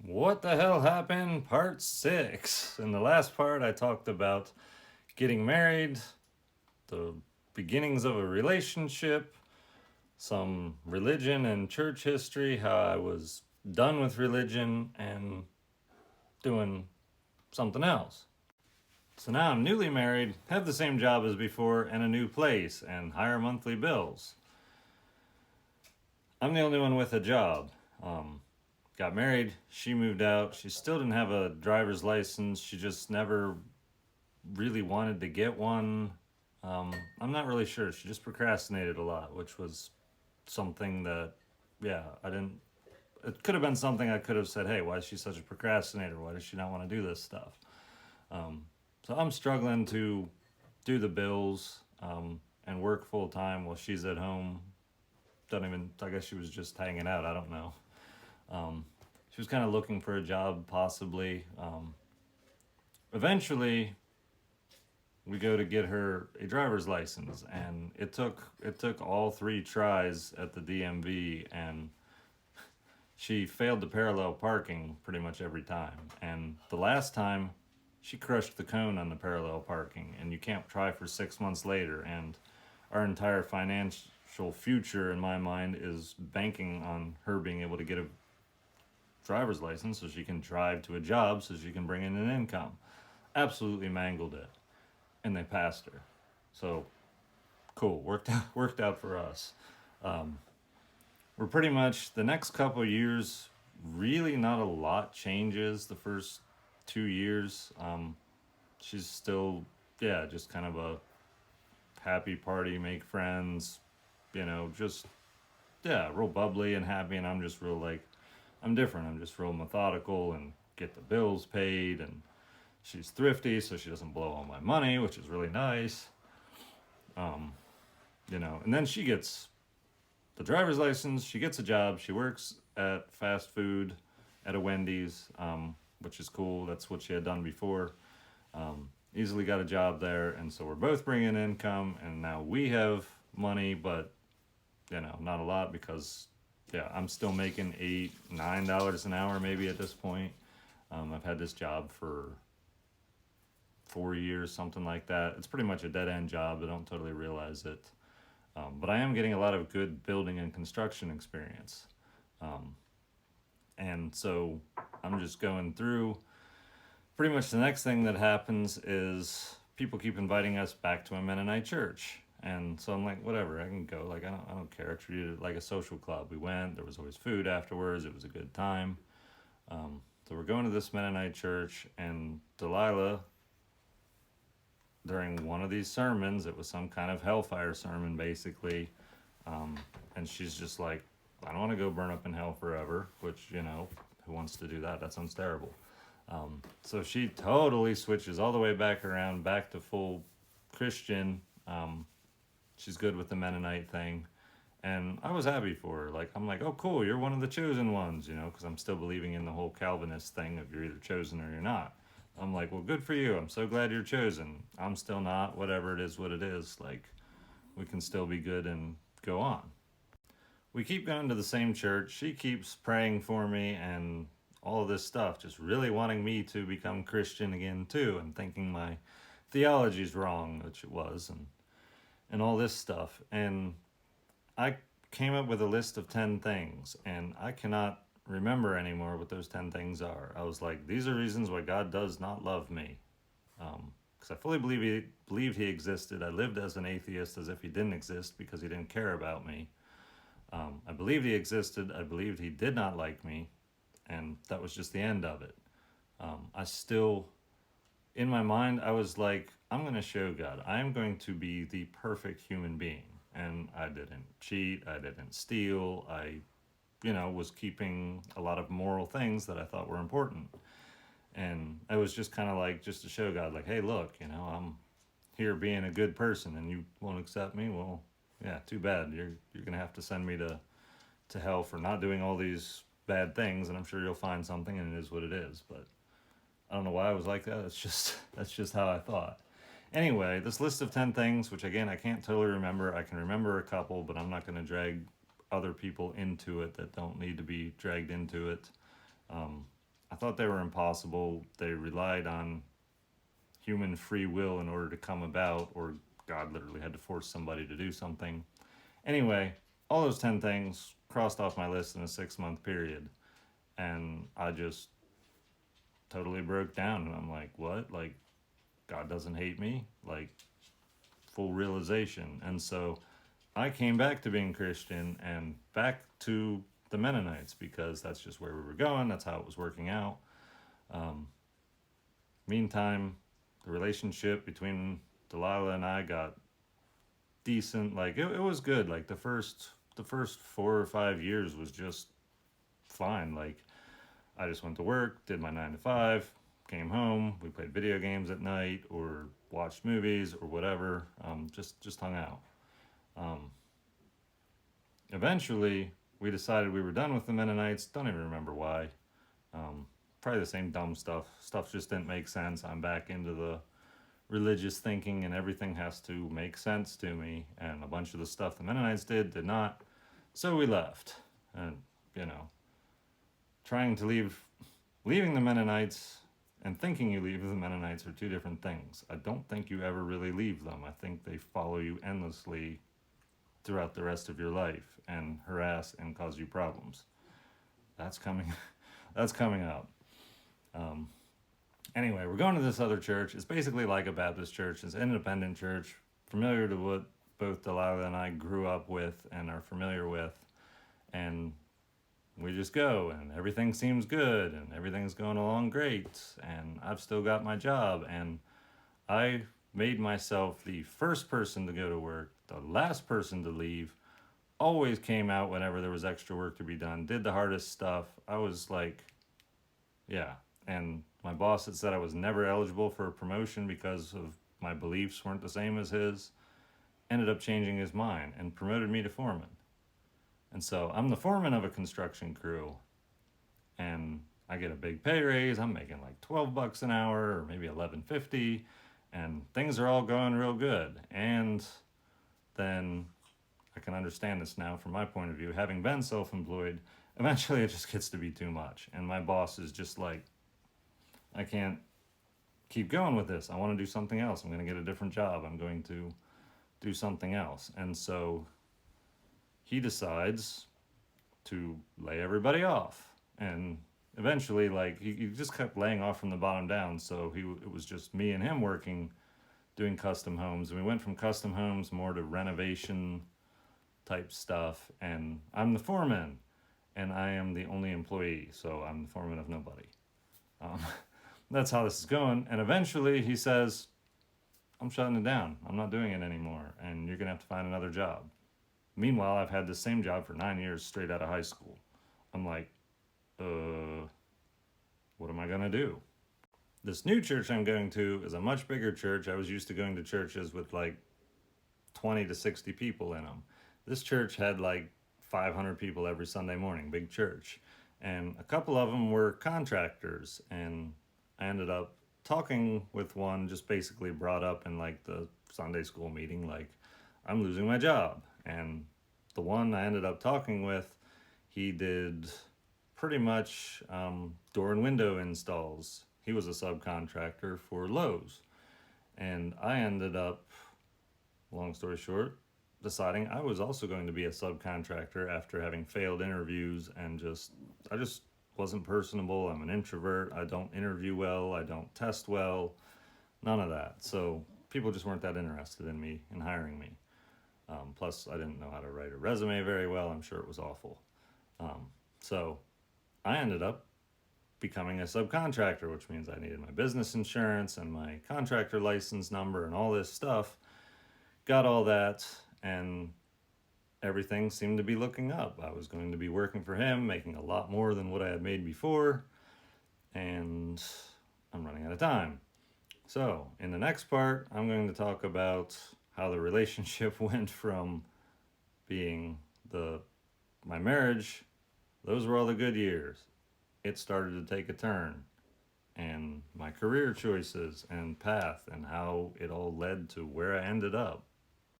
What the hell happened? Part 6. In the last part, I talked about getting married, the beginnings of a relationship, some religion and church history, how I was done with religion and doing something else. So now I'm newly married, have the same job as before, and a new place, and higher monthly bills. I'm the only one with a job. Um, got married, she moved out. She still didn't have a driver's license. She just never really wanted to get one. I'm not really sure. She just procrastinated a lot, which was something that, yeah, I didn't. It could have been something I could have said, hey, why is she such a procrastinator? Why does she not want to do this stuff? Um, so I'm struggling to do the bills and work full time while she's at home. Don't even, I guess she was just hanging out. I don't know. Um, she was kind of looking for a job, possibly. Eventually, we go to get her a driver's license, and it took all three tries at the DMV, and she failed the parallel parking pretty much every time. And the last time, she crushed the cone on the parallel parking, and you can't try for 6 months later. And our entire financial future, in my mind, is banking on her being able to get a driver's license so she can drive to a job so she can bring in an income. Absolutely mangled it, and they passed her. So cool, worked out for us. Um, we're pretty much the next couple of years. Really, not a lot changes. The first 2 years, she's still, yeah, just kind of a happy party, make friends, just, yeah, real bubbly and happy. And I'm just real like, I'm different. I'm just real methodical and get the bills paid. And she's thrifty, so she doesn't blow all my money, which is really nice. Um, and then she gets the driver's license. She gets a job. She works at fast food at a Wendy's, which is cool. That's what she had done before. Easily got a job there, and so we're both bringing in income, and now we have money, but not a lot because, yeah, I'm still making $8, $9 an hour maybe at this point. I've had this job for 4 years, something like that. It's pretty much a dead end job. I don't totally realize it. But I am getting a lot of good building and construction experience. Um, and so I'm just going through. Pretty much the next thing that happens is people keep inviting us back to a Mennonite church. And so I'm like, whatever, I can go. Like, I don't care. I treated it like a social club. We went, there was always food afterwards. It was a good time. So we're going to this Mennonite church, and Delilah, during one of these sermons, it was some kind of hellfire sermon, basically. Um, and she's just like, I don't want to go burn up in hell forever, which, who wants to do that? That sounds terrible. So she totally switches all the way back around, back to full Christian. She's good with the Mennonite thing. And I was happy for her. Like, I'm like, oh, cool, you're one of the chosen ones, because I'm still believing in the whole Calvinist thing of you're either chosen or you're not. I'm like, well, good for you. I'm so glad you're chosen. I'm still not. Whatever it is, what it is. Like, we can still be good and go on. We keep going to the same church. She keeps praying for me and all of this stuff, just really wanting me to become Christian again, too, and thinking my theology's wrong, which it was, and all this stuff. And I came up with a list of 10 things, and I cannot remember anymore what those 10 things are. I was like, these are reasons why God does not love me. Because I fully believed he existed. I lived as an atheist as if he didn't exist because he didn't care about me. I believed he existed. I believed he did not like me. And that was just the end of it. I still, in my mind, I was like, I'm going to show God. I'm going to be the perfect human being. And I didn't cheat. I didn't steal. I, was keeping a lot of moral things that I thought were important. And I was just kind of like, just to show God, like, hey, look, I'm here being a good person and you won't accept me. Well, yeah, too bad. You're going to have to send me to hell for not doing all these bad things. And I'm sure you'll find something, and it is what it is. But I don't know why I was like that. That's just how I thought. Anyway, this list of 10 things, which again, I can't totally remember. I can remember a couple, but I'm not going to drag other people into it that don't need to be dragged into it. Um, I thought they were impossible. They relied on human free will in order to come about, or God literally had to force somebody to do something. Anyway, all those 10 things crossed off my list in a 6 month period. And I just totally broke down. And I'm like, what? Like, God doesn't hate me? Like, full realization. And so I came back to being Christian and back to the Mennonites because that's just where we were going. That's how it was working out. Meantime, the relationship between Delilah and I got decent. Like it was good. Like the first 4 or 5 years was just fine. Like I just went to work, did my 9 to 5, came home. We played video games at night or watched movies or whatever. Just hung out. Eventually, we decided we were done with the Mennonites. Don't even remember why. Probably the same dumb stuff. Stuff just didn't make sense. I'm back into the religious thinking, and everything has to make sense to me. And a bunch of the stuff the Mennonites did not. So we left. And, you know, trying to leaving the Mennonites and thinking you leave the Mennonites are two different things. I don't think you ever really leave them. I think they follow you endlessly throughout the rest of your life and harass and cause you problems. That's coming that's coming up. Anyway, we're going to this other church. It's basically like a Baptist church. It's an independent church, familiar to what both Delilah and I grew up with and are familiar with. And we just go, and everything seems good, and everything's going along great, and I've still got my job, and I made myself the first person to go to work, the last person to leave, always came out whenever there was extra work to be done, did the hardest stuff. I was like, yeah. And my boss had said I was never eligible for a promotion because of my beliefs weren't the same as his. Ended up changing his mind and promoted me to foreman. And so I'm the foreman of a construction crew, and I get a big pay raise. I'm making like $12 an hour or maybe $11.50, and things are all going real good. And then I can understand this now from my point of view. Having been self-employed, eventually it just gets to be too much. And my boss is just like, I can't keep going with this. I want to do something else. I'm going to get a different job. I'm going to do something else. And so he decides to lay everybody off. And eventually, like, he just kept laying off from the bottom down. So it was just me and him working, doing custom homes. And we went from custom homes more to renovation type stuff. And I'm the foreman, and I am the only employee. So I'm the foreman of nobody. That's how this is going. And eventually he says, I'm shutting it down. I'm not doing it anymore. And you're going to have to find another job. Meanwhile, I've had the same job for 9 years straight out of high school. I'm like, what am I going to do? This new church I'm going to is a much bigger church. I was used to going to churches with like 20 to 60 people in them. This church had like 500 people every Sunday morning, big church. And a couple of them were contractors. And I ended up talking with one, just basically brought up in like the Sunday school meeting, like, I'm losing my job. And the one I ended up talking with, he did pretty much door and window installs. He was a subcontractor for Lowe's. And I ended up, long story short, deciding I was also going to be a subcontractor after having failed interviews and I just wasn't personable. I'm an introvert. I don't interview well. I don't test well. None of that. So people just weren't that interested in me and hiring me. Plus, I didn't know how to write a resume very well. I'm sure it was awful. So I ended up becoming a subcontractor, which means I needed my business insurance and my contractor license number and all this stuff. Got all that, and everything seemed to be looking up. I was going to be working for him, making a lot more than what I had made before, and I'm running out of time. So, in the next part, I'm going to talk about how the relationship went from being my marriage. Those were all the good years. It started to take a turn, and my career choices and path and how it all led to where I ended up.